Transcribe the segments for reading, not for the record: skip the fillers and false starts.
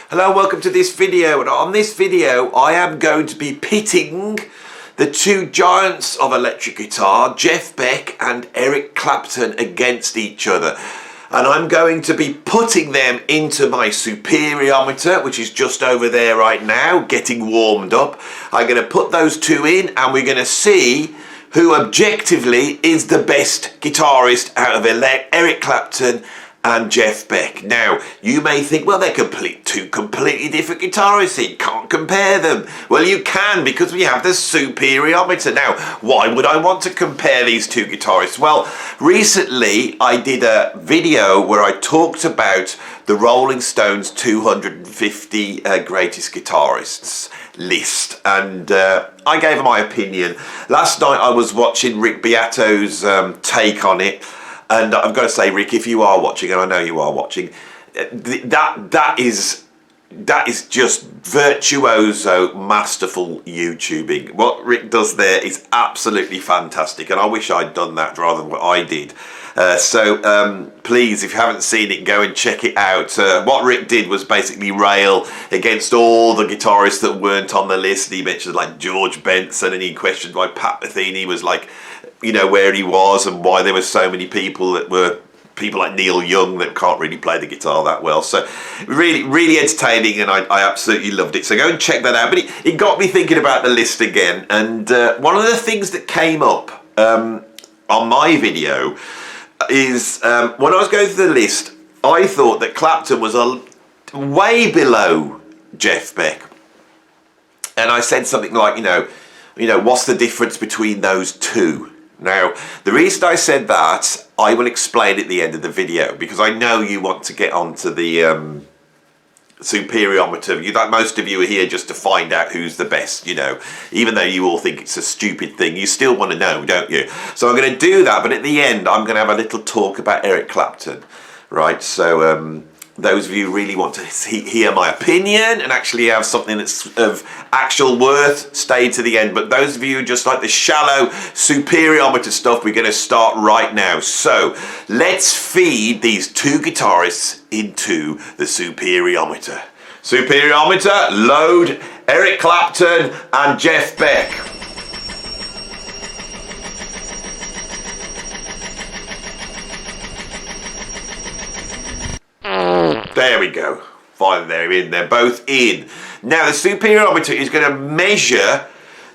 Hello, welcome to this video, and on this video I am going to be pitting the two giants of electric guitar, Jeff Beck and Eric Clapton, against each other. And I'm going to be putting them into my Super-i-ometer, which is just over there right now, getting warmed up. I'm going to put those two in and we're going to see who objectively is the best guitarist out of Eric Clapton and Jeff Beck. Now, you may think, well, they're two completely different guitarists, you can't compare them. Well, you can, because we have the Super-i-ometer. Now, why would I want to compare these two guitarists? Well, recently I did a video where I talked about the Rolling Stones 250 greatest guitarists list, and I gave my opinion. Last night I was watching Rick Beato's take on it. And I've got to say, Rick, if you are watching, and I know you are watching, that is just virtuoso, masterful YouTubing. What Rick does there is absolutely fantastic, and I wish I'd done that rather than what I did. So please, if you haven't seen it, go and check it out. What Rick did was basically rail against all the guitarists that weren't on the list. He mentioned like George Benson, and he questioned why Pat Metheny was like, you know, where he was and why there were so many people that were people like Neil Young that can't really play the guitar that well. So really entertaining, and I absolutely loved it. So go and check that out. But it got me thinking about the list again, and one of the things that came up on my video is when I was going through the list, I thought that Clapton was way below Jeff Beck. And I said something like, you know, what's the difference between those two? Now, the reason I said that, I will explain at the end of the video, because I know you want to get onto the Super-i-ometer. Most of you are here just to find out who's the best, you know. Even though you all think it's a stupid thing, you still want to know, don't you? So I'm going to do that, but at the end, I'm going to have a little talk about Eric Clapton, right? So those of you who really want to hear my opinion and actually have something that's of actual worth, stay to the end. But those of you who just like the shallow Super-i-ometer stuff, we're going to start right now. So let's feed these two guitarists into the Super-i-ometer. Super-i-ometer, load Eric Clapton and Jeff Beck. There we go. Finally, they're both in. Now the Super-i-ometer is going to measure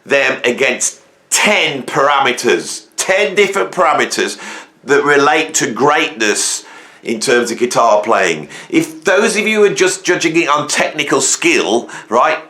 them against 10 parameters, 10 different parameters that relate to greatness in terms of guitar playing. If those of you are just judging it on technical skill, right,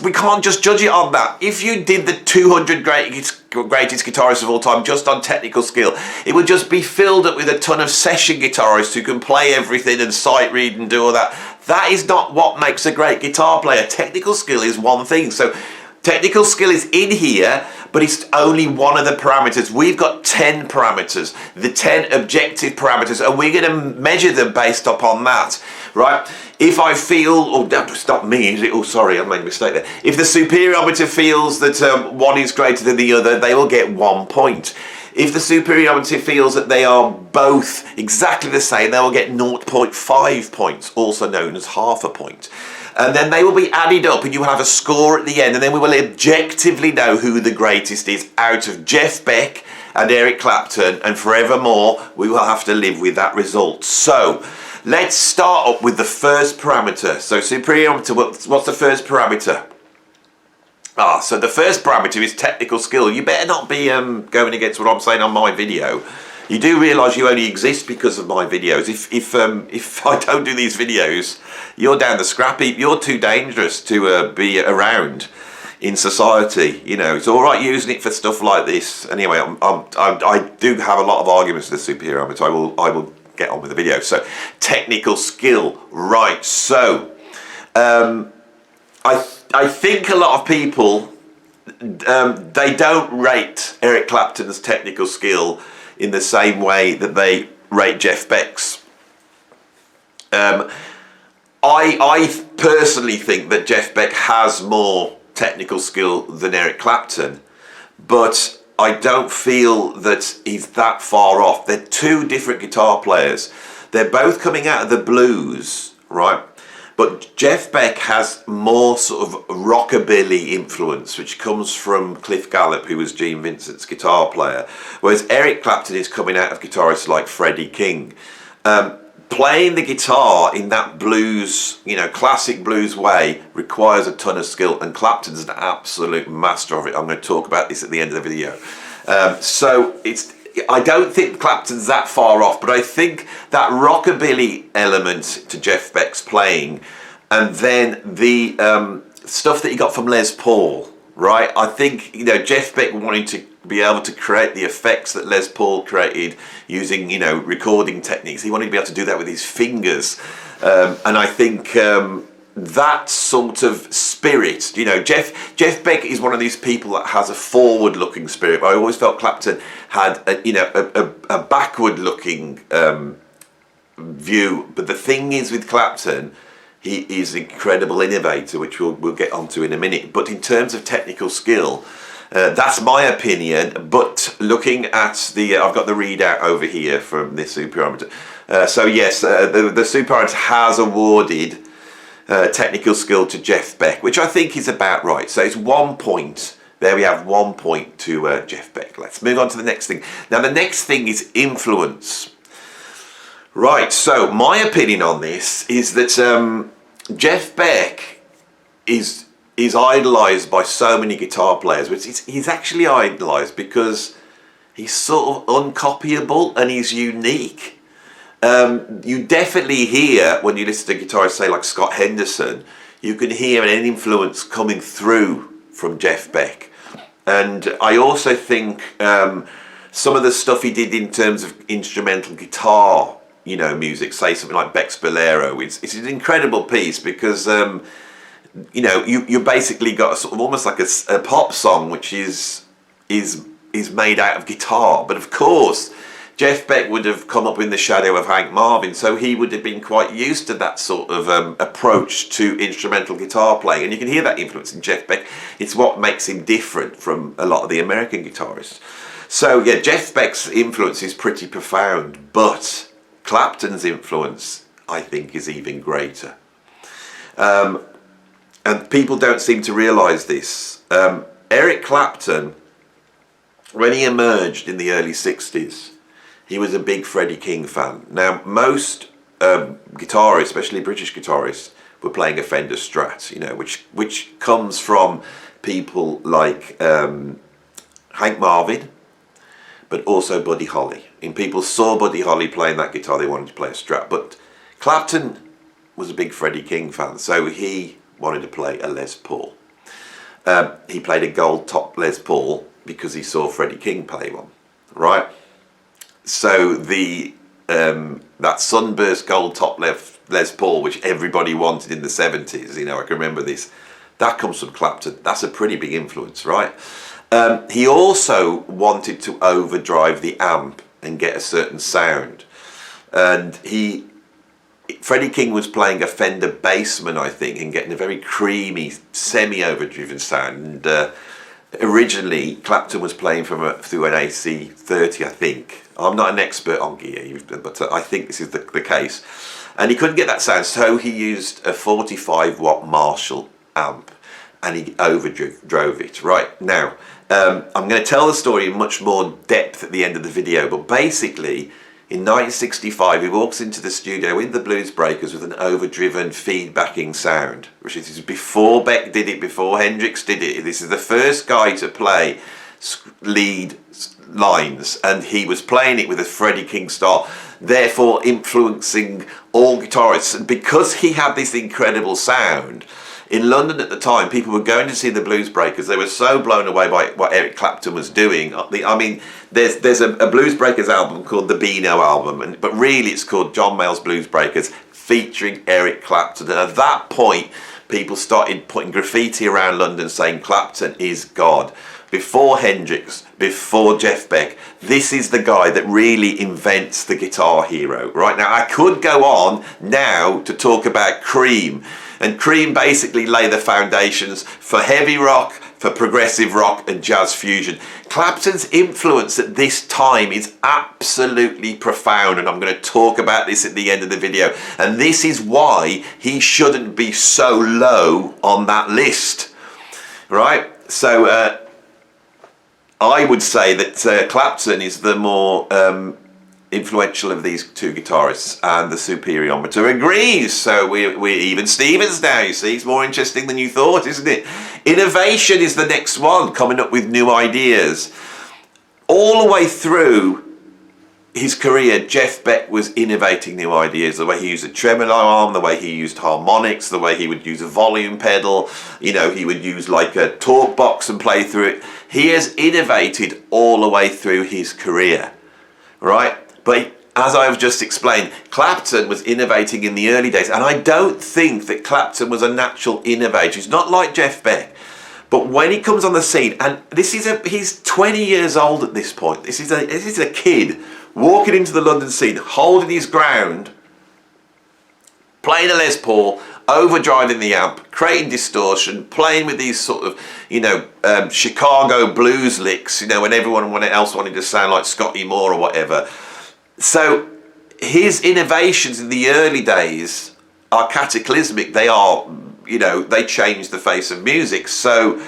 we can't just judge it on that. If you did the 200 greatest guitarists of all time just on technical skill, it would just be filled up with a ton of session guitarists who can play everything and sight read and do all that. That is not what makes a great guitar player. Technical skill is one thing. So technical skill is in here, but it's only one of the parameters. We've got 10 parameters, the 10 objective parameters, and we're going to measure them based upon that, right? If I feel, oh, that's not me, is it? Oh, sorry, I made a mistake there. If the Super-i-ometer feels that one is greater than the other, they will get 1 point. If the Super-i-ometer feels that they are both exactly the same, they will get 0.5 points, also known as half a point. And then they will be added up and you will have a score at the end, and then we will objectively know who the greatest is out of Jeff Beck and Eric Clapton, and forevermore we will have to live with that result. So let's start up with the first parameter. So Super-i-ometer, what's the first parameter? So the first parameter is technical skill. You better not be going against what I'm saying on my video. You do realise you only exist because of my videos. If I don't do these videos, you're down the scrap heap. You're too dangerous to be around in society. You know, it's all right using it for stuff like this. Anyway, I do have a lot of arguments with the Super-i-ometer. I will get on with the video. So technical skill, right? So I think a lot of people they don't rate Eric Clapton's technical skill in the same way that they rate Jeff Beck's. I personally think that Jeff Beck has more technical skill than Eric Clapton, but I don't feel that he's that far off. They're two different guitar players. They're both coming out of the blues, right? But Jeff Beck has more sort of rockabilly influence, which comes from Cliff Gallup, who was Gene Vincent's guitar player, whereas Eric Clapton is coming out of guitarists like Freddie King. Playing the guitar in that blues, classic blues way requires a ton of skill, and Clapton's an absolute master of it. I'm going to talk about this at the end of the video. I don't think Clapton's that far off, but I think that rockabilly element to Jeff Beck's playing, and then the stuff that he got from Les Paul, right? I think, Jeff Beck wanted to be able to create the effects that Les Paul created using, recording techniques. He wanted to be able to do that with his fingers. And I think that sort of spirit, Jeff Beck is one of these people that has a forward-looking spirit. I always felt Clapton had a backward-looking view. But the thing is with Clapton, he is an incredible innovator, which we'll get onto in a minute. But in terms of technical skill, that's my opinion. But looking at I've got the readout over here from the Super-i-ometer. So yes, the Super-i-ometer has awarded technical skill to Jeff Beck, which I think is about right. So it's 1 point. There we have 1 point to Jeff Beck. Let's move on to the next thing. Now the next thing is influence. Right, so my opinion on this is that Jeff Beck is idolised by so many guitar players, but he's actually idolised because he's sort of uncopyable and he's unique. You definitely hear, when you listen to guitarists, say like Scott Henderson, you can hear an influence coming through from Jeff Beck. And I also think some of the stuff he did in terms of instrumental guitar, music, say something like Beck's Bolero, it's an incredible piece because you basically got a sort of almost like a pop song which is made out of guitar. But of course Jeff Beck would have come up in the shadow of Hank Marvin, so he would have been quite used to that sort of approach to instrumental guitar playing, and you can hear that influence in Jeff Beck. It's what makes him different from a lot of the American guitarists. So yeah, Jeff Beck's influence is pretty profound, but Clapton's influence, I think, is even greater. And people don't seem to realise this. Eric Clapton, when he emerged in the early 60s, he was a big Freddie King fan. Now, most guitarists, especially British guitarists, were playing a Fender Strat, which comes from people like Hank Marvin, but also Buddy Holly. And people saw Buddy Holly playing that guitar, they wanted to play a Strat. But Clapton was a big Freddie King fan, so he wanted to play a Les Paul. He played a gold top Les Paul because he saw Freddie King play one, right? So that sunburst gold top Les Paul, which everybody wanted in the 70s, I can remember this, that comes from Clapton. That's a pretty big influence, right? He also wanted to overdrive the amp and get a certain sound. And Freddie King was playing a Fender Bassman, I think, and getting a very creamy, semi-overdriven sound. And originally, Clapton was playing through an AC30, I think. I'm not an expert on gear, but I think this is the case. And he couldn't get that sound, so he used a 45-watt Marshall amp, and he overdrove it. Right, now, I'm going to tell the story in much more depth at the end of the video, but basically, in 1965, he walks into the studio in the Blues Breakers with an overdriven feedbacking sound, which is before Beck did it, before Hendrix did it. This is the first guy to play lead lines, and he was playing it with a Freddie King style, therefore influencing all guitarists. And because he had this incredible sound, in London at the time, people were going to see the Blues Breakers. They were so blown away by what Eric Clapton was doing. I mean, there's a Blues Breakers album called the Beano album, but really it's called John Mayall's Blues Breakers, featuring Eric Clapton. And at that point, people started putting graffiti around London saying Clapton is God. Before Hendrix, before Jeff Beck, this is the guy that really invents the guitar hero. Right now, I could go on now to talk about Cream. And Cream basically lay the foundations for heavy rock, for progressive rock and jazz fusion. Clapton's influence at this time is absolutely profound, and I'm going to talk about this at the end of the video. And this is why he shouldn't be so low on that list, right? So I would say that Clapton is the more influential of these two guitarists, and the Super-i-ometer agrees. So we're even Stevens now, you see. It's more interesting than you thought, isn't it? Innovation is the next one, coming up with new ideas. All the way through his career, Jeff Beck was innovating new ideas. The way he used a tremolo arm, the way he used harmonics, the way he would use a volume pedal, you know, he would use like a talk box and play through it. He has innovated all the way through his career, right? But as I've just explained, Clapton was innovating in the early days, and I don't think that Clapton was a natural innovator. He's not like Jeff Beck. But when he comes on the scene, and he's 20 years old at this point. This is a kid walking into the London scene, holding his ground, playing a Les Paul, overdriving the amp, creating distortion, playing with these sort of, you know, Chicago blues licks, you know, when everyone else wanted to sound like Scotty Moore or whatever. So his innovations in the early days are cataclysmic. They are, you know, they changed the face of music. So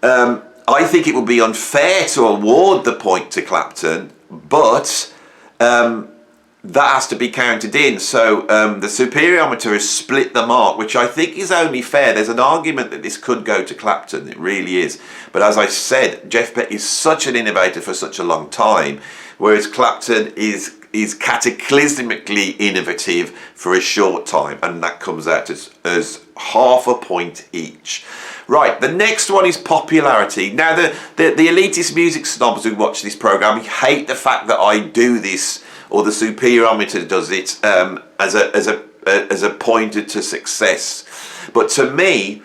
I think it would be unfair to award the point to Clapton, but that has to be counted in. So the Super-i-ometer has split the mark, which I think is only fair. There's an argument that this could go to Clapton. It really is. But as I said, Jeff Beck is such an innovator for such a long time, whereas Clapton is cataclysmically innovative for a short time, and that comes out as half a point each. Right, the next one is popularity. Now, the elitist music snobs who watch this program hate the fact that I do this, or the Super-i-ometer does it, as a pointer to success. But to me,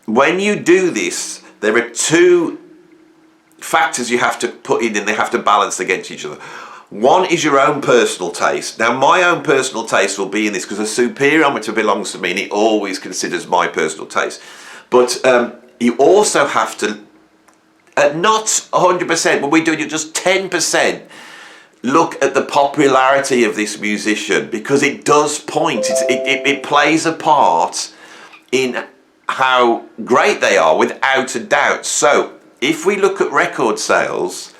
when you do this, there are two factors you have to put in, and they have to balance against each other. One is your own personal taste. Now, my own personal taste will be in this because the Super-i-ometer belongs to me, and it always considers my personal taste. But you also have to, not 100%, when we're doing it just 10%, look at the popularity of this musician, because it does point, it plays a part in how great they are, without a doubt. So, if we look at record sales,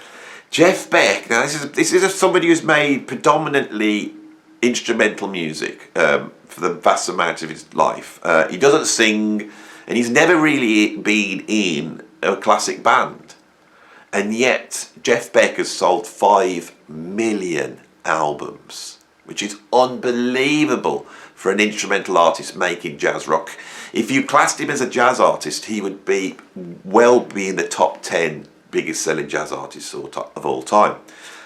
Jeff Beck, now this is somebody who's made predominantly instrumental music for the vast amount of his life. He doesn't sing, and he's never really been in a classic band. And yet, Jeff Beck has sold 5 million albums, which is unbelievable for an instrumental artist making jazz rock. If you classed him as a jazz artist, he would be in the top 10 biggest selling jazz artists of all time.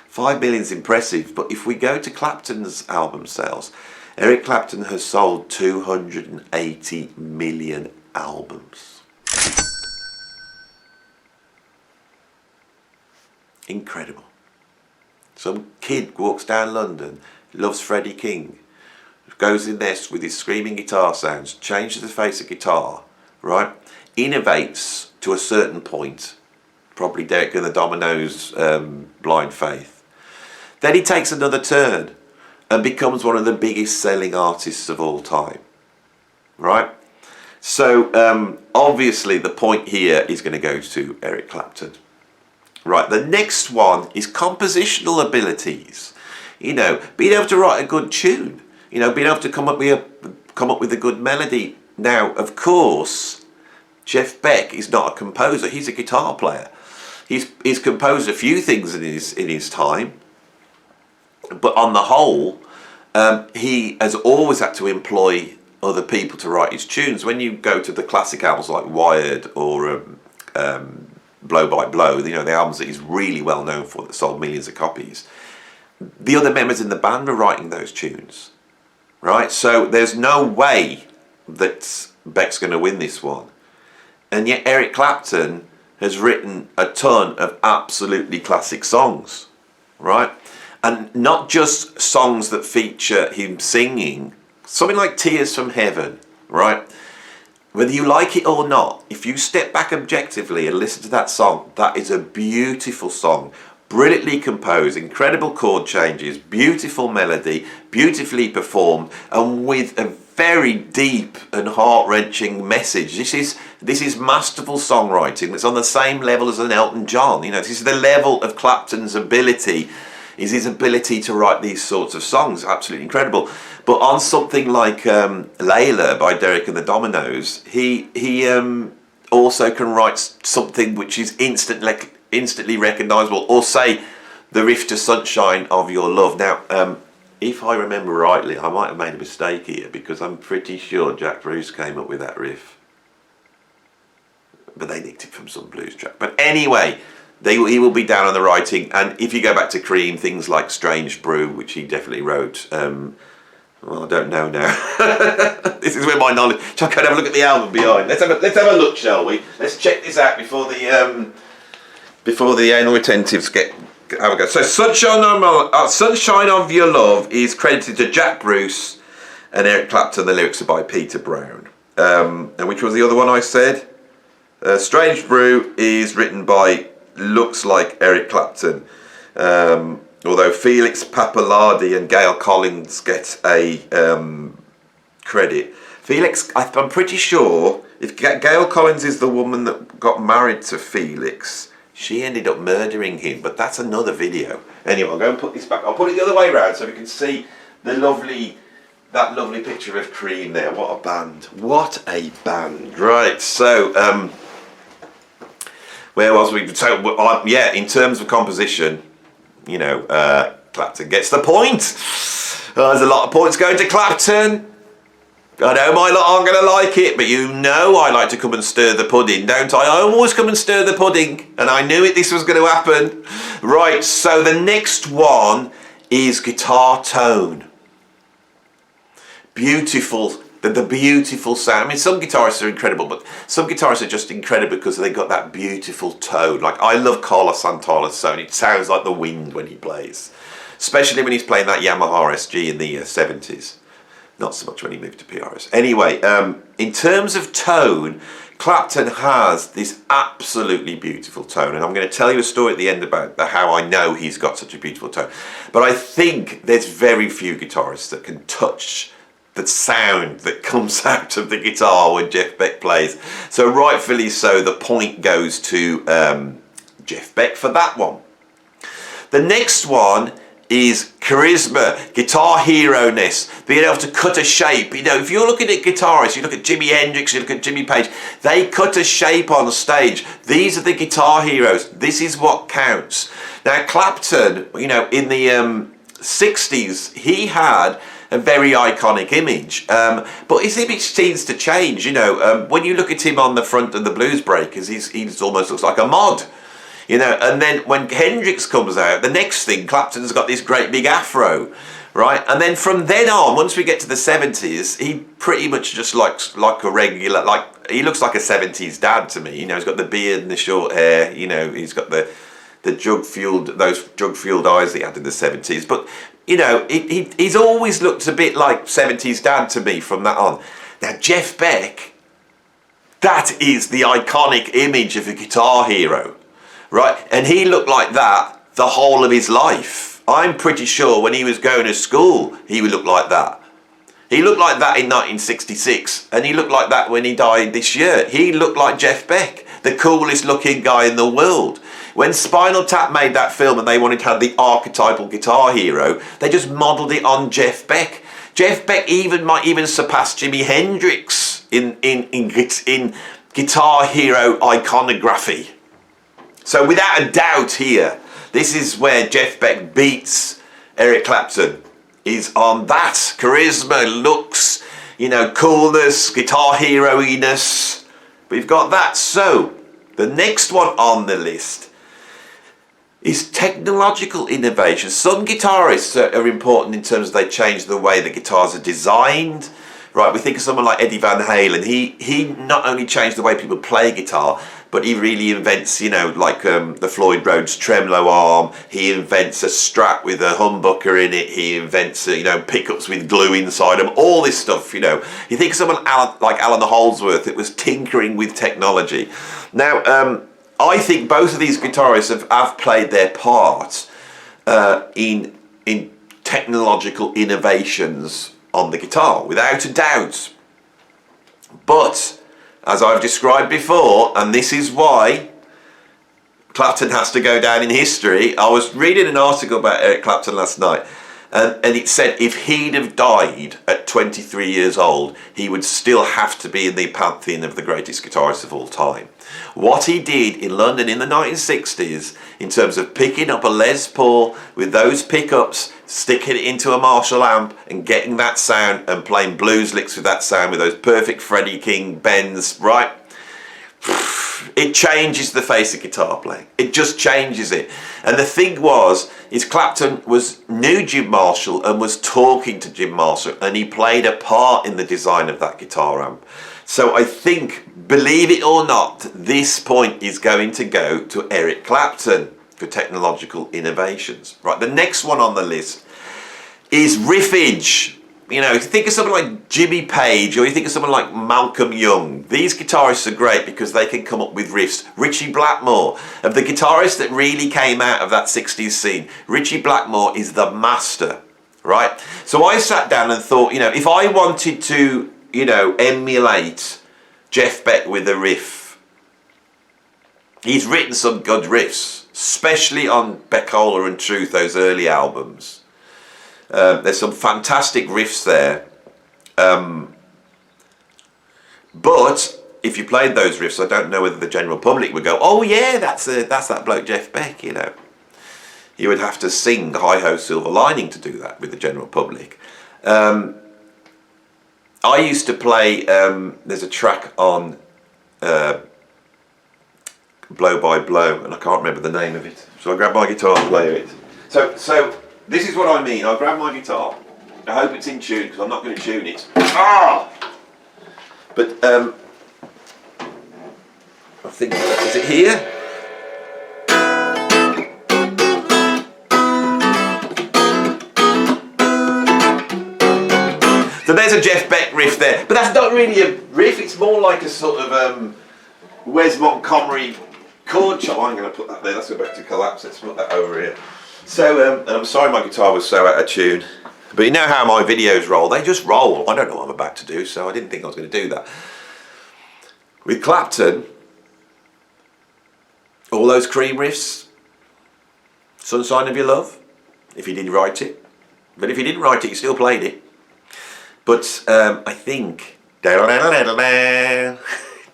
5 million is impressive, but if we go to Clapton's album sales, Eric Clapton has sold 280 million albums. Incredible. Some kid walks down London, loves Freddie King, goes in there with his screaming guitar sounds, changes the face of guitar, right? Innovates to a certain point, probably Derek and the Dominoes, Blind Faith. Then he takes another turn and becomes one of the biggest selling artists of all time, right? So obviously the point here is going to go to Eric Clapton. Right, the next one is compositional abilities. You know, being able to write a good tune. You know, being able to come up with a good melody. Now, of course, Jeff Beck is not a composer. He's a guitar player. He's composed a few things in his time, but on the whole, he has always had to employ other people to write his tunes. When you go to the classic albums like Wired or Blow by Blow, you know, the albums that he's really well known for that sold millions of copies, the other members in the band were writing those tunes, right? So there's no way that Beck's going to win this one. And yet Eric Clapton has written a ton of absolutely classic songs, right? And not just songs that feature him singing, something like Tears from Heaven, right? whether you like it or not, if you step back objectively and listen to that song, that is a beautiful song. Brilliantly composed, incredible chord changes, beautiful melody, beautifully performed, and with a very deep and heart-wrenching message. This is masterful songwriting that's on the same level as an Elton John. You know, this is the level of Clapton's ability, is his ability to write these sorts of songs. Absolutely incredible. But on something like Layla by Derek and the Dominoes, he also can write something which is instantly recognisable, or say the riff to Sunshine of Your Love. Now, if I remember rightly, I might have made a mistake here, because I'm pretty sure Jack Bruce came up with that riff. But they nicked it from some blues track. But anyway, he will be down on the writing. And if you go back to Cream, things like Strange Brew, which he definitely wrote, well, I don't know now. This is where my knowledge... So I can have a look at the album behind. Let's have a look, shall we? Let's check this out before the anal retentives have a go. So Sunshine of Your Love is credited to Jack Bruce and Eric Clapton. The lyrics are by Peter Brown. And which was the other one I said? Strange Brew is written by, looks like, Eric Clapton. Although Felix Pappalardi and Gail Collins get a credit. Felix, I'm pretty sure, if Gail Collins is the woman that got married to Felix, she ended up murdering him, but that's another video. Anyway, I'll go and put this back. I'll put it the other way around so we can see that lovely picture of Cream there. What a band. What a band. Right, so, where was we? So, yeah, in terms of composition, you know, Clapton gets the point. There's a lot of points going to Clapton. I know my lot aren't going to like it, but you know I like to come and stir the pudding, don't I? I always come and stir the pudding, and I knew this was going to happen. Right, so the next one is guitar tone. Beautiful, the beautiful sound. I mean, some guitarists are incredible, but some guitarists are just incredible because they got that beautiful tone. Like, I love Carlos Santana's sound. It sounds like the wind when he plays, especially when he's playing that Yamaha SG in the 70s. Not so much when he moved to PRS. Anyway, in terms of tone, Clapton has this absolutely beautiful tone, and I'm going to tell you a story at the end about how I know he's got such a beautiful tone. But I think there's very few guitarists that can touch the sound that comes out of the guitar when Jeff Beck plays. So rightfully so, the point goes to Jeff Beck for that one. The next one is charisma, guitar hero-ness, being able to cut a shape. You know, if you're looking at guitarists, you look at Jimi Hendrix, you look at Jimmy Page, they cut a shape on stage. These are the guitar heroes. This is what counts. Now, Clapton, you know, in the 60s, he had a very iconic image, but his image seems to change. You know, when you look at him on the front of the Blues Breakers, he almost looks like a mod. You know, and then when Hendrix comes out, the next thing, Clapton's got this great big afro, right? And then from then on, once we get to the 70s, he pretty much just looks like a regular, he looks like a 70s dad to me. You know, he's got the beard and the short hair, you know, he's got those drug-fueled eyes he had in the 70s. But, you know, he's always looked a bit like 70s dad to me from that on. Now, Jeff Beck, that is the iconic image of a guitar hero. Right, and he looked like that the whole of his life. I'm pretty sure when he was going to school, he would look like that. He looked like that in 1966, and he looked like that when he died this year. He looked like Jeff Beck, the coolest looking guy in the world. When Spinal Tap made that film and they wanted to have the archetypal guitar hero, they just modelled it on Jeff Beck. Jeff Beck might even surpass Jimi Hendrix in guitar hero iconography. So without a doubt here, this is where Jeff Beck beats Eric Clapton. He's on that. Charisma, looks, you know, coolness, guitar hero-iness. We've got that. So, the next one on the list is technological innovation. Some guitarists are important in terms of they change the way the guitars are designed, right? We think of someone like Eddie Van Halen. He not only changed the way people play guitar, but he really invents, you know, like the Floyd Rhodes tremolo arm. He invents a Strat with a humbucker in it. He invents, you know, pickups with glue inside them. All this stuff, you know. You think of someone like Alan Holdsworth, it was tinkering with technology. Now, I think both of these guitarists have played their part in technological innovations on the guitar, without a doubt. But as I've described before, and this is why Clapton has to go down in history. I was reading an article about Eric Clapton last night, and it said if he'd have died at 23 years old, he would still have to be in the pantheon of the greatest guitarists of all time. What he did in London in the 1960s, in terms of picking up a Les Paul with those pickups, sticking it into a Marshall amp and getting that sound and playing blues licks with that sound with those perfect Freddie King bends, right? It changes the face of guitar playing. It just changes it. And the thing is Clapton knew Jim Marshall and was talking to Jim Marshall, and he played a part in the design of that guitar amp. So I think, believe it or not, this point is going to go to Eric Clapton for technological innovations. Right, the next one on the list is riffage. You know, if you think of someone like Jimmy Page, or you think of someone like Malcolm Young, these guitarists are great because they can come up with riffs. Ritchie Blackmore, of the guitarists that really came out of that 60s scene, Ritchie Blackmore is the master, right? So I sat down and thought, you know, if I wanted to, you know, emulate Jeff Beck with a riff, he's written some good riffs, especially on Beckola and Truth, those early albums. There's some fantastic riffs there, but if you played those riffs, I don't know whether the general public would go, oh yeah, that's that bloke Jeff Beck, you know. You would have to sing Hi Ho Silver Lining to do that with the general public. I used to play, there's a track on Blow by Blow, and I can't remember the name of it, so I grabbed my guitar and play it. So this is what I mean. I grab my guitar. I hope it's in tune because I'm not going to tune it. Ah! But I think, is it here? So there's a Jeff Beck riff there, but that's not really a riff. It's more like a sort of Wes Montgomery chord chop. I'm going to put that there. That's about to collapse. Let's put that over here. So, and I'm sorry my guitar was so out of tune, but you know how my videos roll, they just roll. I don't know what I'm about to do, so I didn't think I was going to do that. With Clapton, all those Cream riffs, Sunshine of Your Love, if he didn't write it, but if he didn't write it, he still played it. But I think,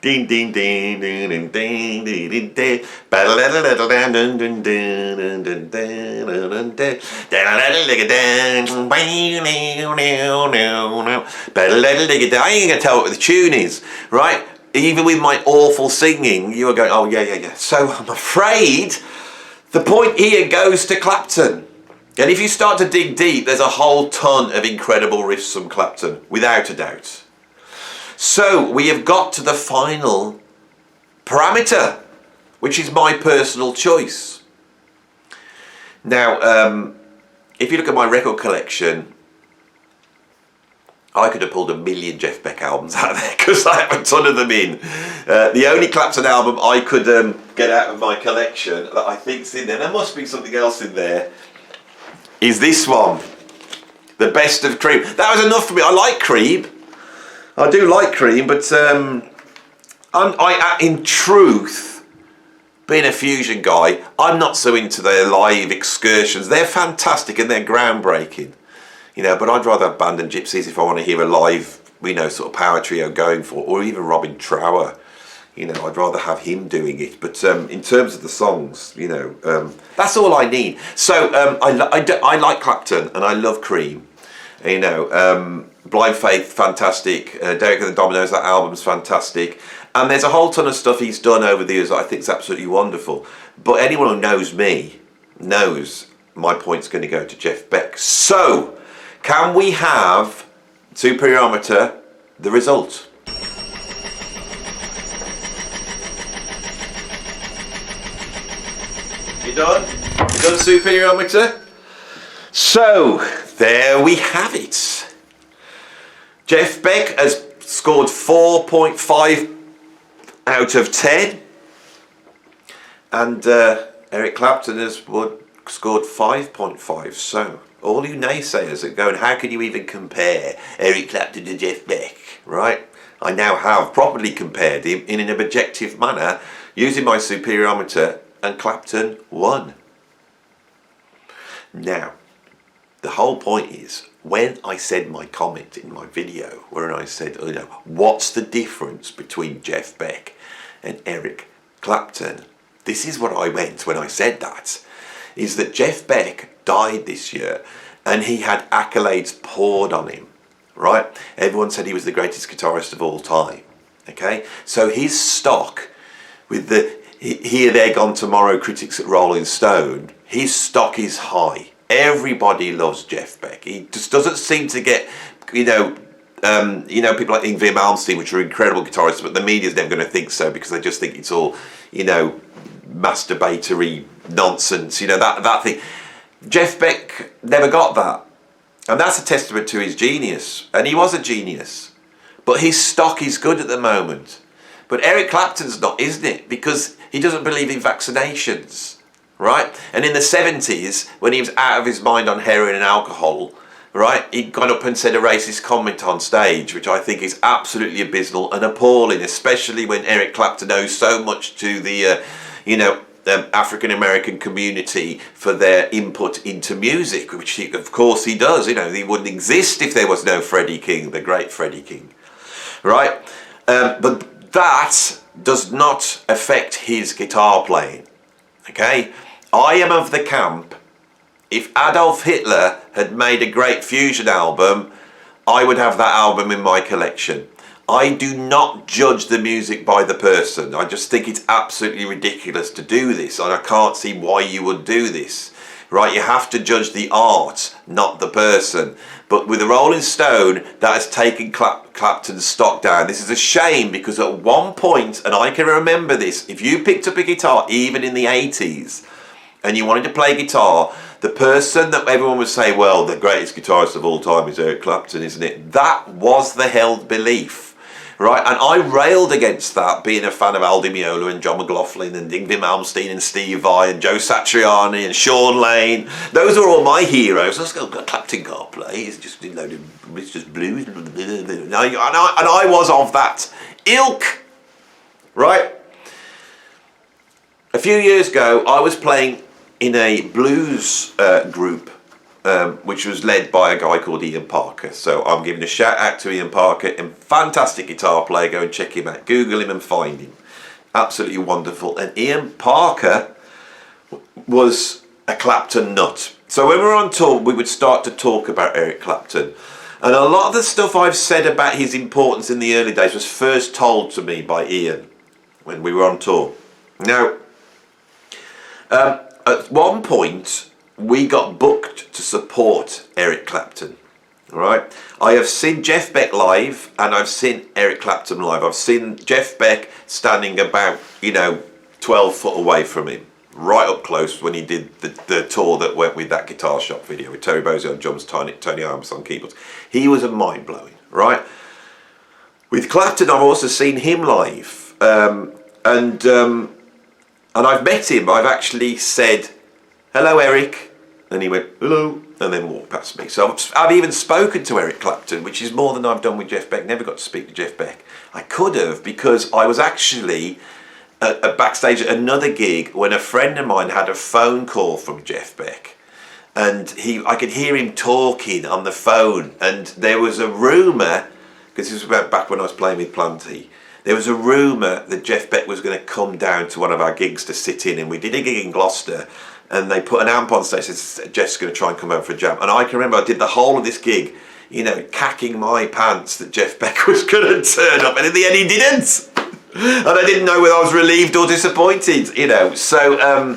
ding ding ding ding ding ding ding ding ding. I ain't gonna tell what the tune is, right? Even with my awful singing, you are going, oh yeah. So I'm afraid the point here goes to Clapton. And if you start to dig deep, there's a whole ton of incredible riffs from Clapton, without a doubt. So we have got to the final parameter, which is my personal choice. Now, if you look at my record collection, I could have pulled 1 million Jeff Beck albums out of there because I have a ton of them in. The only Clapton album I could get out of my collection that I think's in there, there must be something else in there, is this one, The Best of Cream. That was enough for me. I like Cream. I do like Cream, but in truth, being a fusion guy, I'm not so into their live excursions. They're fantastic and they're groundbreaking, you know. But I'd rather have Band and Gypsies if I want to hear a live, you know, sort of power trio going for, or even Robin Trower. You know, I'd rather have him doing it. But in terms of the songs, you know, that's all I need. So I like Clapton and I love Cream. You know, Blind Faith, fantastic. Derek and the Dominoes, that album's fantastic. And there's a whole ton of stuff he's done over the years that I think is absolutely wonderful. But anyone who knows me knows my point's going to go to Jeff Beck. So, can we have Super-i-ometer the result. You done? You done, Super-i-ometer? So, there we have it. Jeff Beck has scored 4.5 out of 10. And Eric Clapton has scored 5.5. So, all you naysayers are going, how can you even compare Eric Clapton to Jeff Beck, right? I now have properly compared him in an objective manner using my Super-i-ometer, and Clapton won. Now, the whole point is, when I said my comment in my video, where I said, you know, what's the difference between Jeff Beck and Eric Clapton? This is what I meant when I said that, is that Jeff Beck died this year and he had accolades poured on him, right? Everyone said he was the greatest guitarist of all time, okay? So his stock, with the Here, There, Gone Tomorrow critics at Rolling Stone, his stock is high. Everybody loves Jeff Beck. He just doesn't seem to get, people like Yngwie Malmsteen, which are incredible guitarists, but the media's never going to think so because they just think it's all, masturbatory nonsense, that thing. Jeff Beck never got that. And that's a testament to his genius. And he was a genius. But his stock is good at the moment. But Eric Clapton's not, isn't it? Because he doesn't believe in vaccinations, right? And in the 70s, when he was out of his mind on heroin and alcohol, right, he got up and said a racist comment on stage, which I think is absolutely abysmal and appalling, especially when Eric Clapton owes so much to the, African-American community for their input into music, which of course he does. He wouldn't exist if there was no Freddie King, the great Freddie King, right? But that does not affect his guitar playing, okay? I am of the camp, if Adolf Hitler had made a great fusion album, I would have that album in my collection. I do not judge the music by the person. I just think it's absolutely ridiculous to do this, and I can't see why you would do this. Right, you have to judge the art, not the person. But with the Rolling Stone, that has taken Clapton's stock down. This is a shame, because at one point, and I can remember this, if you picked up a guitar, even in the 80s, and you wanted to play guitar, the person that everyone would say, well, the greatest guitarist of all time is Eric Clapton, isn't it? That was the held belief. Right, and I railed against that, being a fan of Al Di Meola and John McLaughlin and Yngwie Malmsteen and Steve Vai and Joe Satriani and Sean Lane. Those are all my heroes. I was going, Clapton can't play. It's just it's just blues. And I was of that ilk. Right. A few years ago, I was playing in a blues group, which was led by a guy called Ian Parker. So I'm giving a shout out to Ian Parker, a fantastic guitar player. Go and check him out. Google him and find him. Absolutely wonderful. And Ian Parker was a Clapton nut. So when we were on tour, we would start to talk about Eric Clapton. And a lot of the stuff I've said about his importance in the early days was first told to me by Ian when we were on tour. Now, at one point, we got booked to support Eric Clapton, right? I have seen Jeff Beck live and I've seen Eric Clapton live. I've seen Jeff Beck standing about, 12 foot away from him, right up close when he did the tour that went with that Guitar Shop video with Terry Bozzio on drums, Tony Arms on keyboards. He was a mind-blowing, right? With Clapton, I've also seen him live, and I've met him. I've actually said, hello, Eric. And he went, hello, and then walked past me. So I've even spoken to Eric Clapton, which is more than I've done with Jeff Beck. Never got to speak to Jeff Beck. I could have, because I was actually backstage at another gig when a friend of mine had a phone call from Jeff Beck. And I could hear him talking on the phone. And there was a rumour, because this was about back when I was playing with Planty, there was a rumour that Jeff Beck was going to come down to one of our gigs to sit in. And we did a gig in Gloucester. And they put an amp on stage and said, Jeff's going to try and come over for a jam. And I can remember I did the whole of this gig, cacking my pants that Jeff Beck was going to turn up. And in the end, he didn't. And I didn't know whether I was relieved or disappointed, So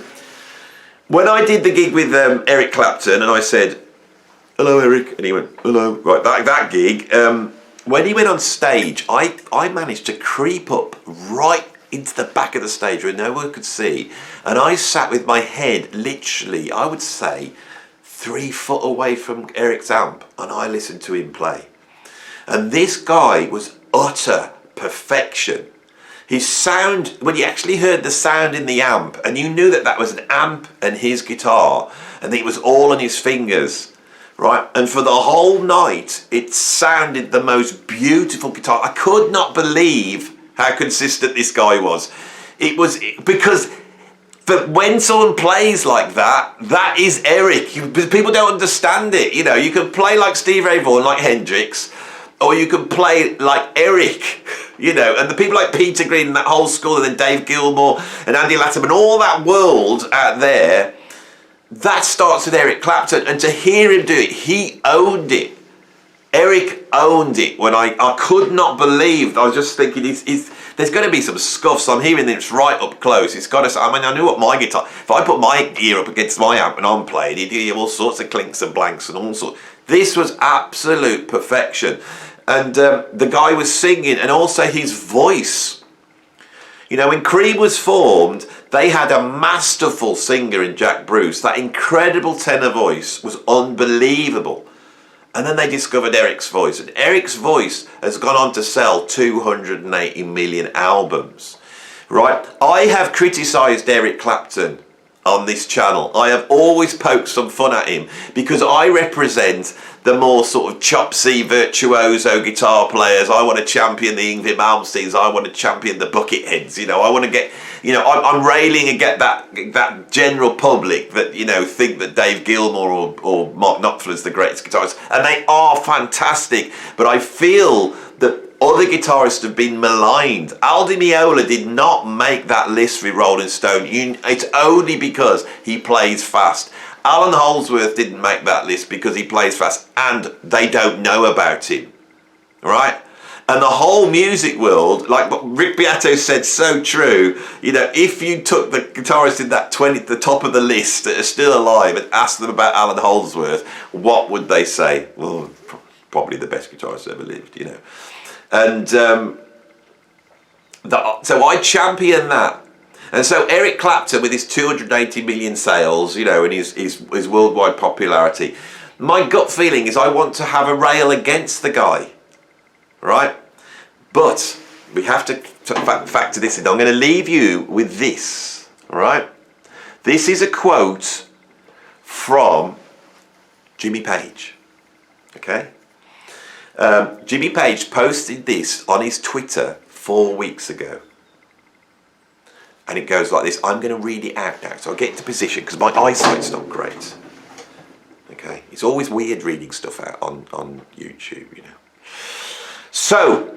when I did the gig with Eric Clapton and I said, hello, Eric. And he went, hello. Right, that gig, when he went on stage, I managed to creep up right into the back of the stage where no one could see, and I sat with my head literally, I would say, 3 foot away from Eric's amp, and I listened to him play. And this guy was utter perfection. His sound, when you actually heard the sound in the amp, and you knew that that was an amp and his guitar, and it was all on his fingers, right? And for the whole night, it sounded the most beautiful guitar. I could not believe how consistent this guy was. It was because when someone plays like that, that is Eric. People don't understand it. You know, you can play like Steve Ray Vaughan, like Hendrix, or you can play like Eric, you know, and the people like Peter Green and that whole school, and then Dave Gilmour and Andy Latham and all that world out there, that starts with Eric Clapton. And to hear him do it, he owned it. Eric owned it. When I could not believe, I was just thinking, there's going to be some scuffs. I'm hearing this right up close. It's got to. I mean, I knew what my guitar. If I put my ear up against my amp and I'm playing, you'd hear all sorts of clinks and blanks and all sorts. This was absolute perfection, and the guy was singing, and also his voice. You know, when Cream was formed, they had a masterful singer in Jack Bruce. That incredible tenor voice was unbelievable. And then they discovered Eric's voice. And Eric's voice has gone on to sell 280 million albums. Right? I have criticised Eric Clapton on this channel. I have always poked some fun at him because I represent the more sort of chopsy, virtuoso guitar players. I want to champion the Yngwie Malmsteens. I want to champion the Bucketheads. You know, I want to get, you know, I'm railing against that general public that, you know, think that Dave Gilmour or Mark Knopfler is the greatest guitarist. And they are fantastic. But I feel that other guitarists have been maligned. Al Di Meola did not make that list with Rolling Stone. It's only because he plays fast. Alan Holdsworth didn't make that list because he plays fast and they don't know about him, right? And the whole music world, like what Rick Beato said, so true. You know, if you took the guitarists in that 20, the top of the list that are still alive, and asked them about Alan Holdsworth, what would they say? Well, probably the best guitarist ever lived, you know. And so I champion that. And so Eric Clapton, with his 280 million sales, you know, and his worldwide popularity, my gut feeling is I want to have a rail against the guy, right? But we have to factor this in. I'm going to leave you with this, right? This is a quote from Jimmy Page, okay? Jimmy Page posted this on his Twitter 4 weeks ago. And it goes like this. I'm going to read it out now. So I'll get into position because my eyesight's not great. Okay? It's always weird reading stuff out on YouTube, you know. So,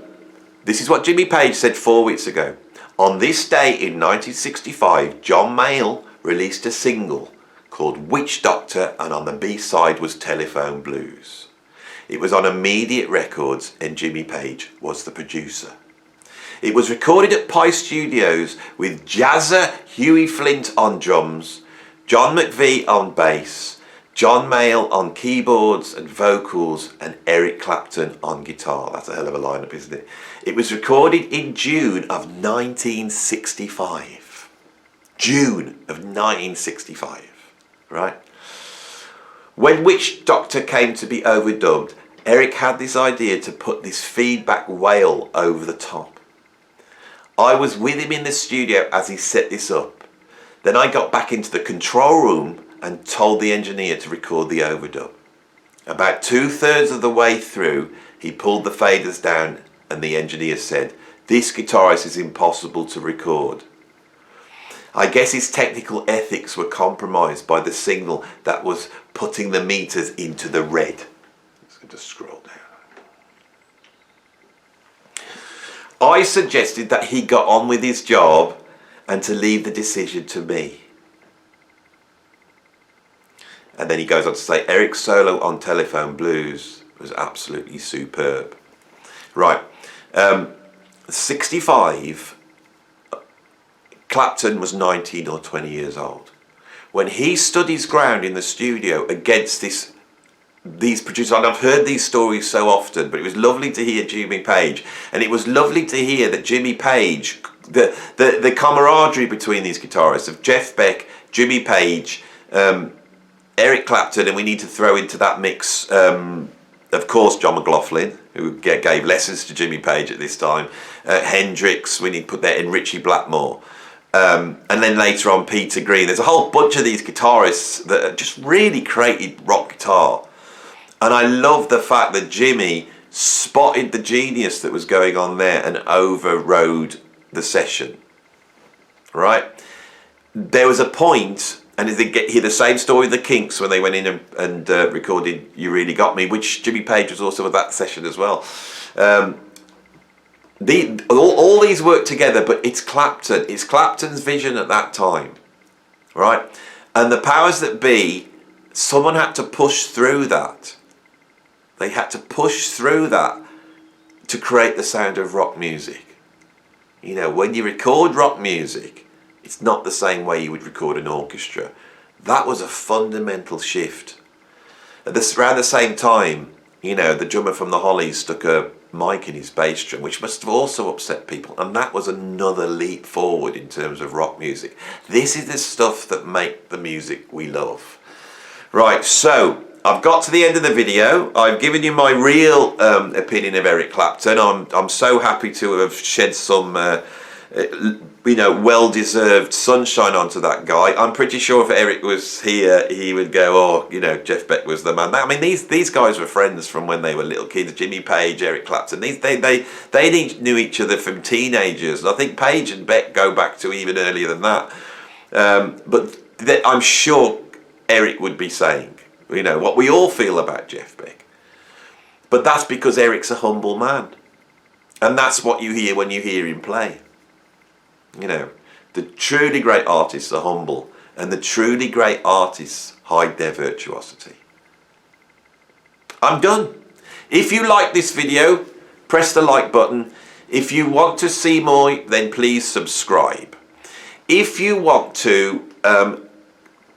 this is what Jimmy Page said 4 weeks ago. On this day in 1965, John Mayall released a single called Witch Doctor, and on the B-side was Telephone Blues. It was on Immediate Records and Jimmy Page was the producer. It was recorded at Pye Studios with jazzer Huey Flint on drums, John McVie on bass, John Mayall on keyboards and vocals, and Eric Clapton on guitar. That's a hell of a lineup, isn't it? It was recorded in June of 1965. June of 1965, right? When Witch Doctor came to be overdubbed, Eric had this idea to put this feedback wail over the top. I was with him in the studio as he set this up. Then I got back into the control room and told the engineer to record the overdub. About 2/3 of the way through, he pulled the faders down and the engineer said, "This guitarist is impossible to record." I guess his technical ethics were compromised by the signal that was putting the meters into the red. Let's just scroll down. I suggested that he got on with his job and to leave the decision to me. And then he goes on to say, Eric's solo on Telephone Blues was absolutely superb. Right, 65, Clapton was 19 or 20 years old. When he stood his ground in the studio against this these producers, and I've heard these stories so often, but it was lovely to hear Jimmy Page, and it was lovely to hear that Jimmy Page, the camaraderie between these guitarists of Jeff Beck, Jimmy Page, Eric Clapton, and we need to throw into that mix, of course, John McLaughlin, who gave lessons to Jimmy Page at this time, Hendrix, we need to put that in, Richie Blackmore, and then later on Peter Green. There's a whole bunch of these guitarists that just really created rock guitar. And I love the fact that Jimmy spotted the genius that was going on there and overrode the session, right? There was a point, and they hear the same story of the Kinks when they went in and recorded You Really Got Me, which Jimmy Page was also at that session as well. All these work together, but it's Clapton. It's Clapton's vision at that time, right? And the powers that be, someone had to push through that. They had to push through that to create the sound of rock music. You know, when you record rock music, it's not the same way you would record an orchestra. That was a fundamental shift. Around the same time, you know, the drummer from the Hollies stuck a mic in his bass drum, which must have also upset people. And that was another leap forward in terms of rock music. This is the stuff that make the music we love. Right, so I've got to the end of the video. I've given you my real opinion of Eric Clapton. I'm so happy to have shed some, you know, well-deserved sunshine onto that guy. I'm pretty sure if Eric was here, he would go, oh, you know, Jeff Beck was the man. I mean, these guys were friends from when they were little kids. Jimmy Page, Eric Clapton. They knew each other from teenagers. And I think Page and Beck go back to even earlier than that. But I'm sure Eric would be saying, you know, what we all feel about Jeff Beck. But that's because Eric's a humble man. And that's what you hear when you hear him play. You know, the truly great artists are humble, and the truly great artists hide their virtuosity. I'm done. If you like this video, press the like button. If you want to see more, then please subscribe. If you want to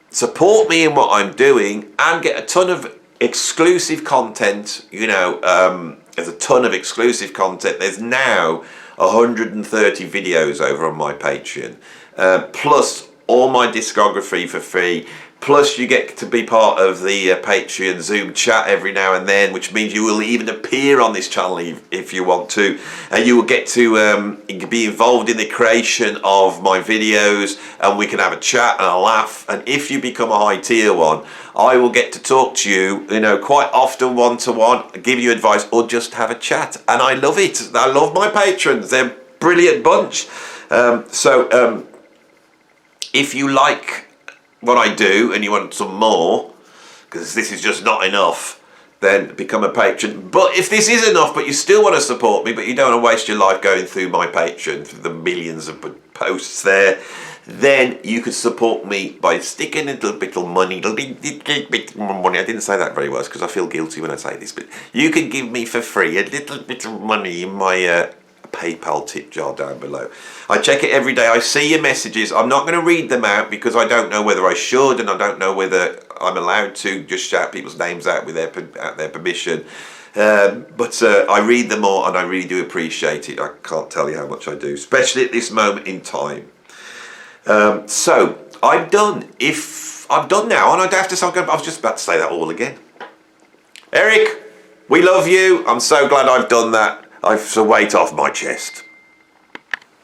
support me in what I'm doing and get a ton of exclusive content, you know, there's a ton of exclusive content. There's now 130 videos over on my Patreon, plus all my discography for free, plus you get to be part of the Patreon Zoom chat every now and then, which means you will even appear on this channel if you want to, and you will get to be involved in the creation of my videos, and we can have a chat and a laugh. And if you become a high tier one, I will get to talk to you, you know, quite often one-to-one, give you advice, or just have a chat. And I love it. I love my patrons. They're a brilliant bunch. If you like what I do and you want some more, because this is just not enough, then become a patron. But if this is enough, but you still want to support me, but you don't want to waste your life going through my Patreon for the millions of posts there, then you could support me by sticking a little bit of money. I didn't say that very well because I feel guilty when I say this, but you can give me for free a little bit of money in my PayPal tip jar down below. I check it every day. I see your messages. I'm not going to read them out because I don't know whether I should, and I don't know whether I'm allowed to just shout people's names out with their permission. But I read them all, and I really do appreciate it. I can't tell you how much I do, especially at this moment in time. So I'm done. If I'm done now, and I have to. I was just about to say that all again. Eric, we love you. I'm so glad I've done that. I've a weight off my chest.